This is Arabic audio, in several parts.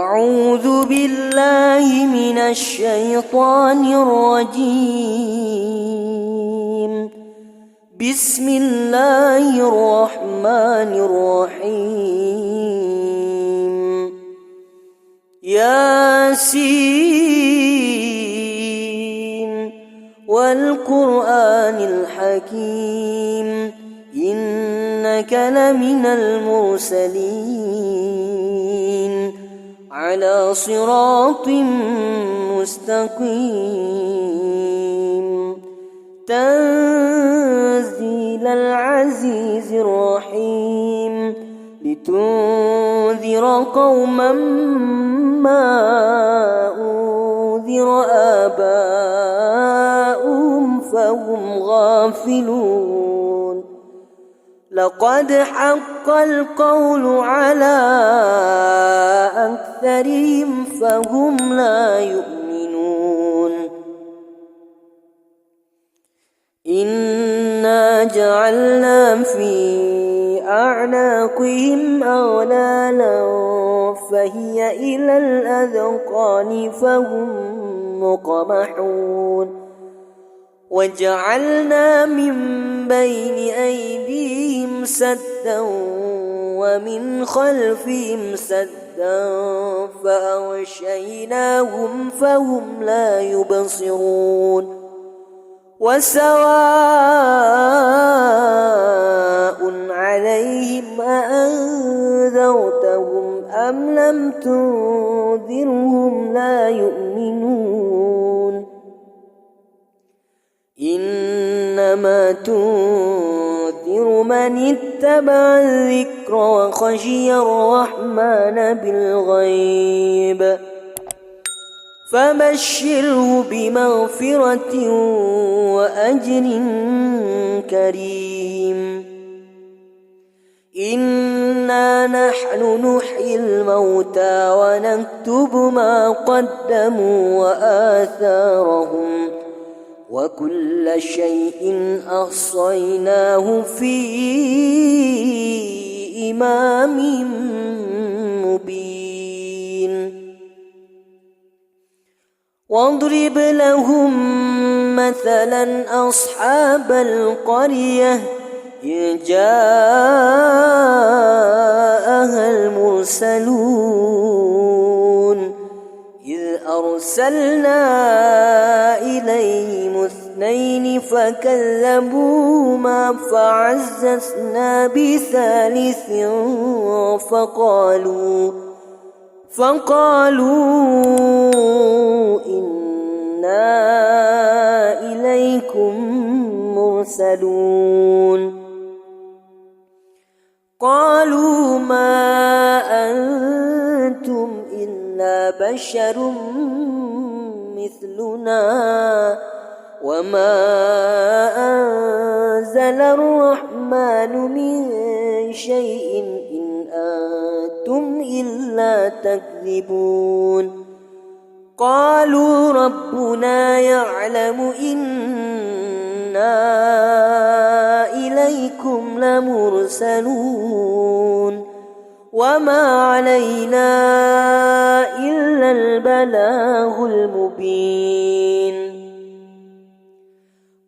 أعوذ بالله من الشيطان الرجيم. بسم الله الرحمن الرحيم. ياسين والقرآن الحكيم إنك لمن المرسلين على صراط مستقيم تنزيل العزيز الرحيم لتنذر قوما ما أنذر آباؤهم فهم غافلون. لقد حق القول على أكثرهم فهم لا يؤمنون. إنا جعلنا في أعناقهم أغلالا فهي إلى الأذقان فهم مقمحون. وجعلنا من بين أيديهم سدا ومن خلفهم سدا فأغشيناهم فهم لا يبصرون. وسواء عليهم أأنذرتهم أم لم تنذرهم لا يؤمنون. إنما تنذر من اتبع الذكر وخشي الرحمن بالغيب فبشره بمغفرة وأجر كريم. إنا نحن نحيي الموتى ونكتب ما قدموا وآثارهم وكل شيء أحصيناه في إمام مبين. واضرب لهم مثلا أصحاب القرية إذ جاءها المرسلون إذ أرسلنا إليهم اثنين فكذبوهما فعززنا بثالث فقالوا إنا إليكم مرسلون. قالوا ما أنتم إلا بشر مثلنا وما أنزل الرحمن من شيء إن أنتم إلا تكذبون. قالوا ربنا يعلم إنا إليكم لمرسلون وما علينا إلا البلاغ المبين.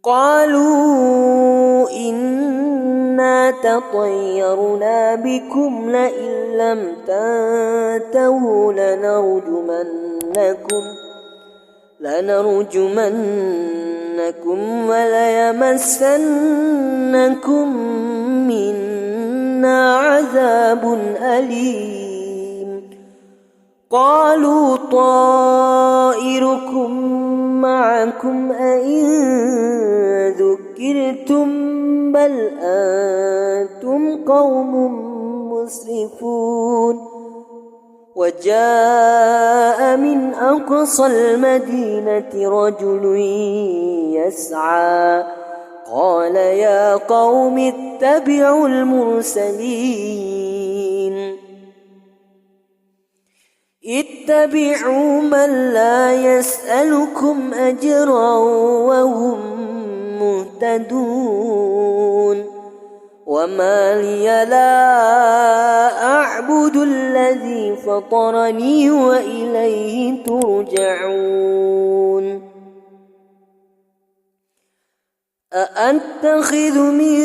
قالوا إنا تطيرنا بكم لئن لم تنتهوا لنرجمنكم وليمسنكم منا عذاب أليم. قالوا طائركم معكم أئن ذكرتم بل أنتم قوم مسرفون. وجاء من أقصى المدينة رجل يسعى قال يا قوم اتبعوا المرسلين اتبعوا من لا يسألكم أجرا وهم مهتدون. وما لي لا أعبد الذي فطرني وإليه ترجعون أأتخذ من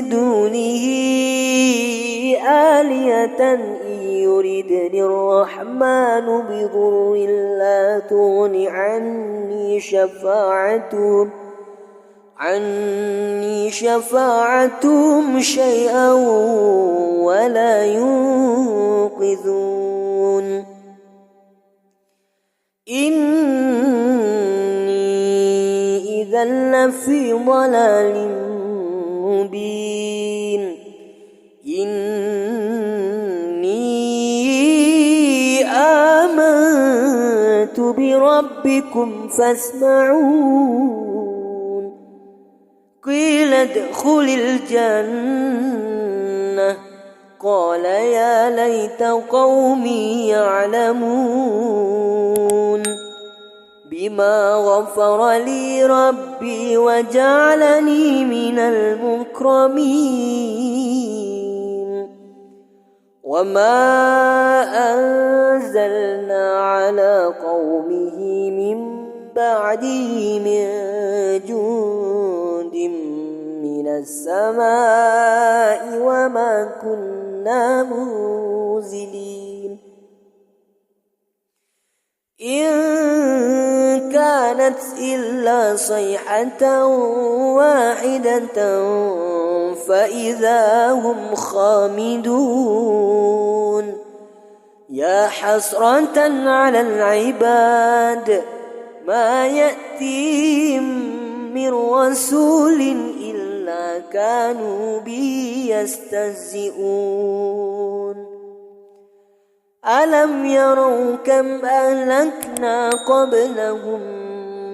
دونه آلهة إن يردني الرحمن بضر لا تغن عني شفاعتهم شيئا ولا ينقذون إني إذا لفي ضلال مبين إني آمنت بربكم فاسمعون قيل ادخل الجنة قال يا ليت قومي يعلمون بما غفر لي ربي وجعلني من المكرمين وما أنزلنا على قومه من بعده من جند من السماء وما كنا منزلين إن كانت إلا صيحة واحدة فإذا هم خامدون يا حسرة على العباد ما يأتيهم من رسول إلا كانوا به يستهزئون ألم يروا كم أهلكنا قبلهم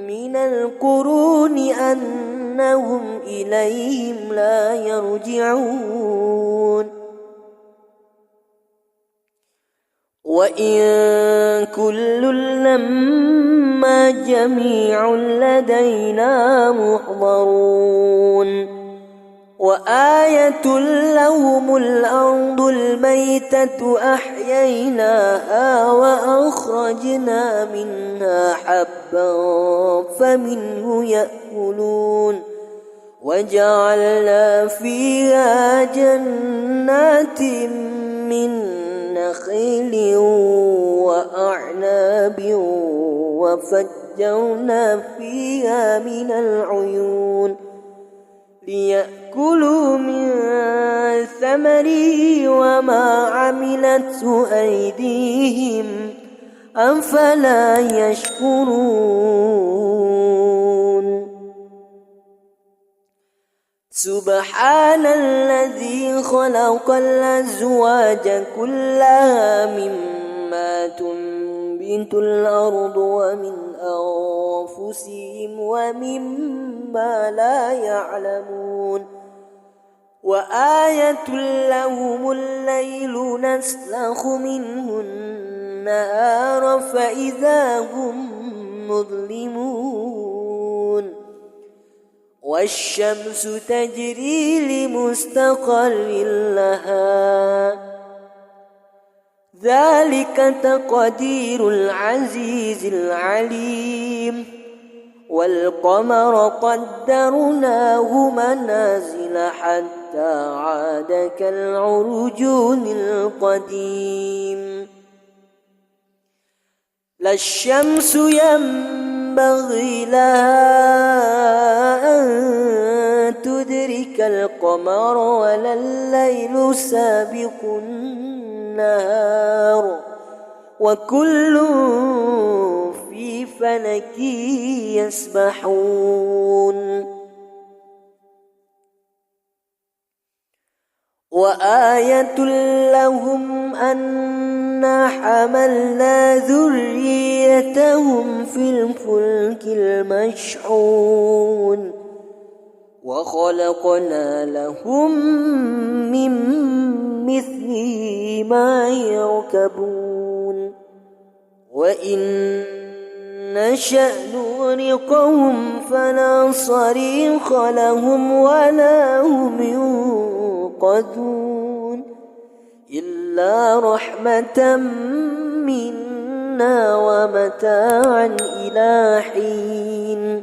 من القرون أنهم إليهم لا يرجعون وإن كل لما جميع لدينا محضرون وآية لهم الأرض الميتة أحييناها وأخرجنا منها حبا فمنه يأكلون وجعلنا فيها جنات من نخيل وأعناب وفجرنا فيها من العيون ليأكلوا من ثمره وما عملته أيديهم أفلا يشكرون سبحان الذي خلق الأزواج كلها مما تنبت الأرض ومن أنفسهم ومما لا يعلمون وآية لهم الليل نسلخ منه النهار فإذا هم مظلمون والشمس تجري لمستقر لها ذلك تقدير العزيز العليم والقمر قدرناه منازل حتى عاد كالعرجون القديم لا الشمس ينبغي لها أن تدرك القمر ولا الليل سابق النهار وكل في فلك يسبحون وآية لهم أنا حملنا ذريتهم في الفلك المشحون وخلقنا لهم من مثله ما يركبون وإن نشأ نغرقهم فلا صريخ لهم ولا هم ينقذون إلا رحمة منا ومتاعا إلى حين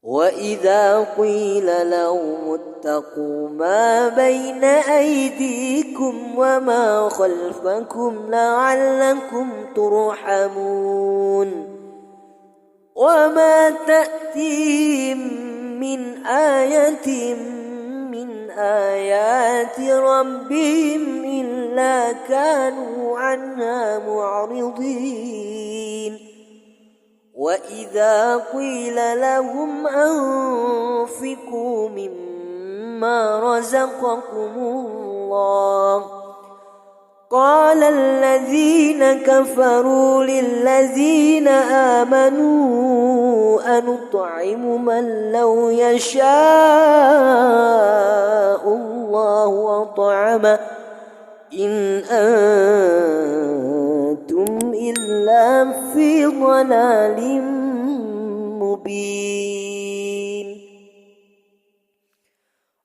وإذا قيل لهم اتقوا ما بين أيديكم وما خلفكم لعلكم ترحمون وما تأتيهم من آية من آيات ربهم إلا كانوا عنها معرضين وإذا قيل لهم أنفقوا مما رزقكم الله قال الذين كفروا للذين آمنوا أنطعم من لو يشاء الله أطعمه إن أنتم إلا في ضلال مبين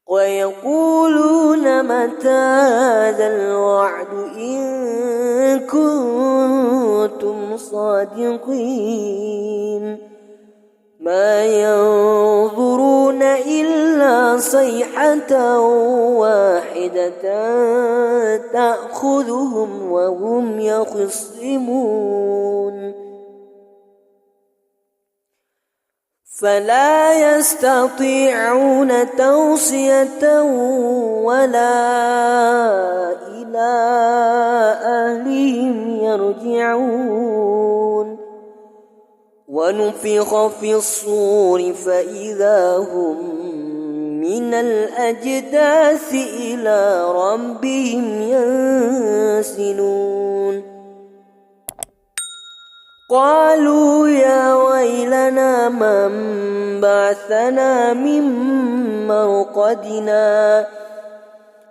ويقولون متى هذا الوعد إن كنتم صادقين ما ينظرون إلا صيحة واحدة تأخذهم وهم يخصمون فلا يستطيعون توصية ولا إلى أهلهم يرجعون ونفخ في الصور فإذا هم من الأجداث إلى ربهم ينسلون قالوا يا ويلنا من بعثنا من مرقدنا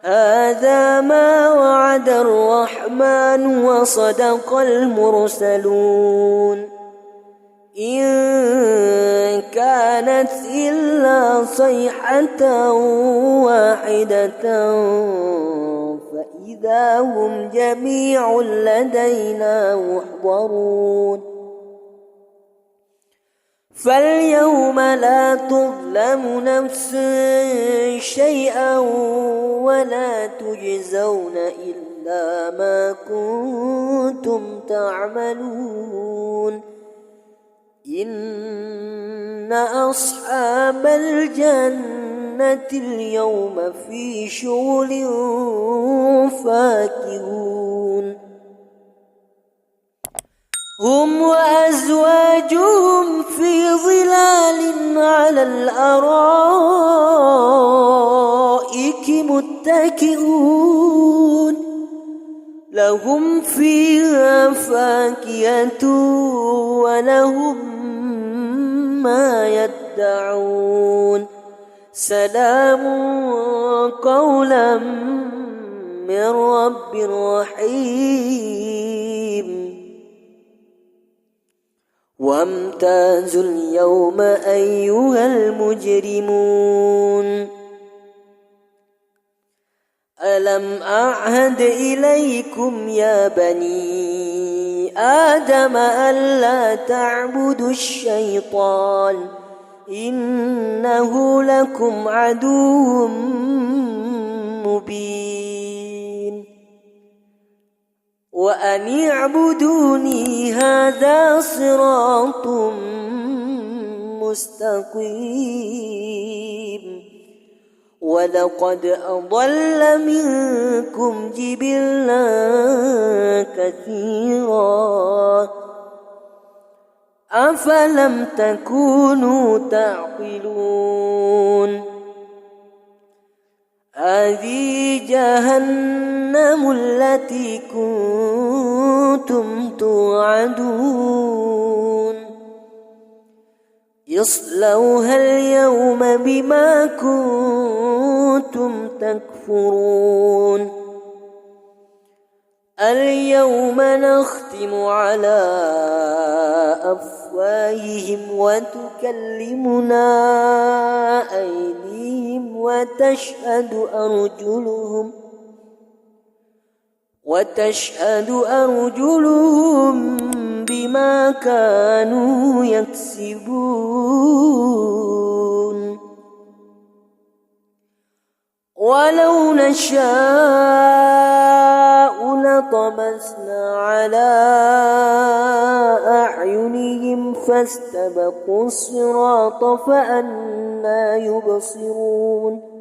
هذا ما وعد الرحمن وصدق المرسلون إن كانت إلا صيحة واحدة فإذا هم جميع لدينا محضرون فاليوم لا تظلم نفس شيئا ولا تجزون إلا ما كنتم تعملون إن أصحاب الجنة اليوم في شغل فاكهون هم وأزواجهم في ظلال على الأرائك متكئون لهم فيها فاكهة ولهم ما يدعون سلام قولا من رب رحيم وامتازوا اليوم أيها المجرمون ألم أعهد إليكم يا بني آدم ألا تعبدوا الشيطان إنه لكم عدو مبين وأن اعبدوني هذا صراط مستقيم ولقد أضل منكم جبلا كثيرا أفلم تكونوا تعقلون هذه جهنم التي كنتم توعدون اصلوها اليوم بما كنتم تكفرون اليوم نختم على أفواههم وتكلمنا أيديهم وتشهد أرجلهم بما كانوا يكسبون ولو نشاء لطمسنا على أعينهم فاستبقوا الصراط فأنى يبصرون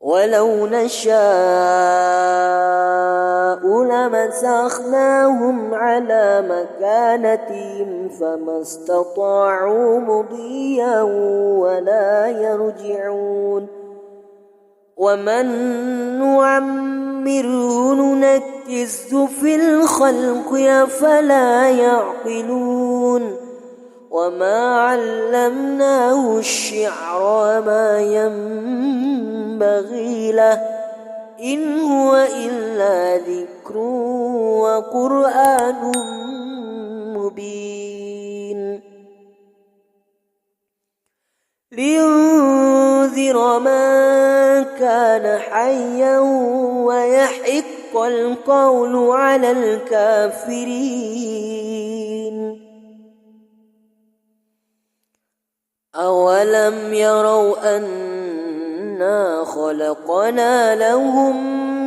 ولو نشاء لمسخناهم على مكانتهم فما استطاعوا مضيا ولا يرجعون ومن نعمره ننكسه في الخلق أفلا يعقلون وما علمناه الشعر وما ينبغي له إن هو إلا ذكر وقرآن مبين لينذر من كان حيا ويحق القول على الكافرين أولم يروا أنا خلقنا لهم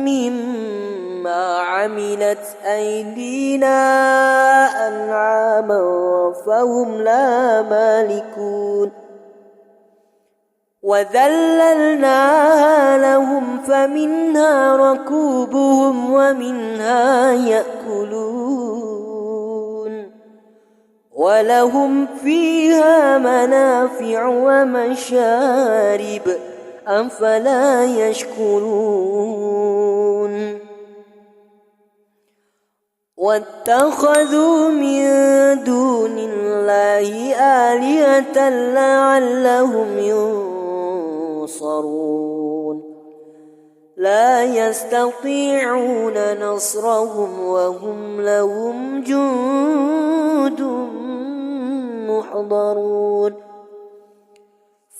مما عملت أيدينا أنعاما فهم لا مالكون وذللناها لهم فمنها ركوبهم ومنها يأكلون ولهم فيها منافع ومشارب أفلا يشكرون واتخذوا من دون الله آلهة لعلهم ينصرون لا يستطيعون نصرهم وهم لهم جند محضرون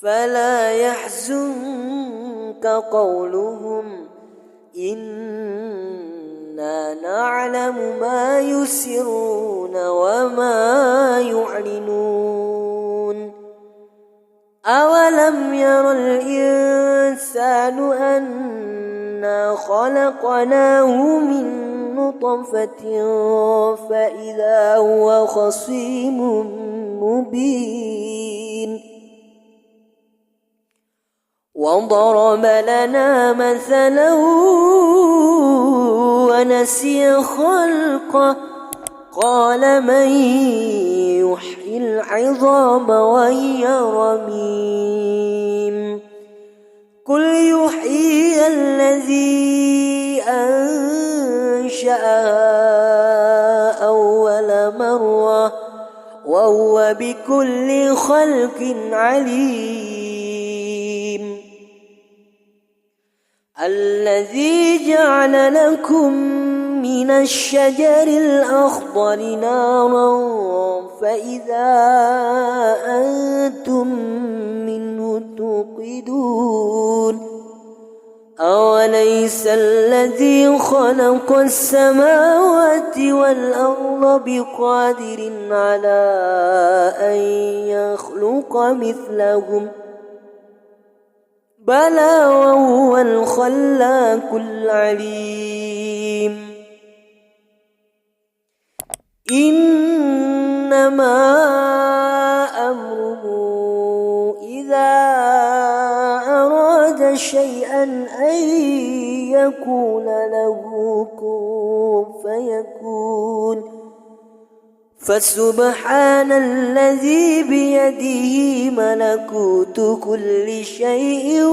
فلا يحزنك قولهم إنا نعلم ما يسرون وما يعلنون أولم ير الإنسان أنا خلقناه من نطفة فإذا هو خصيم مبين وضرب لنا مثلا ونسي خلقه قال من يحيي العظام وهي رميم قل يحيي الذي أنشأها أول مرة وهو بكل خلق عليم الذي جعل لكم من الشجر الأخضر نارا فإذا أنتم منه توقدون أوليس الذي خلق السماوات والأرض بقادر على أن يخلق مثلهم بلى وهو الخلاق العليم إنما أمره إذا أراد شيئا أن يكون له كن فيكون فسبحان الذي بيده ملكوت كل شيء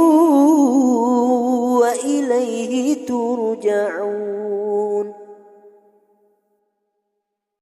وإليه ترجعون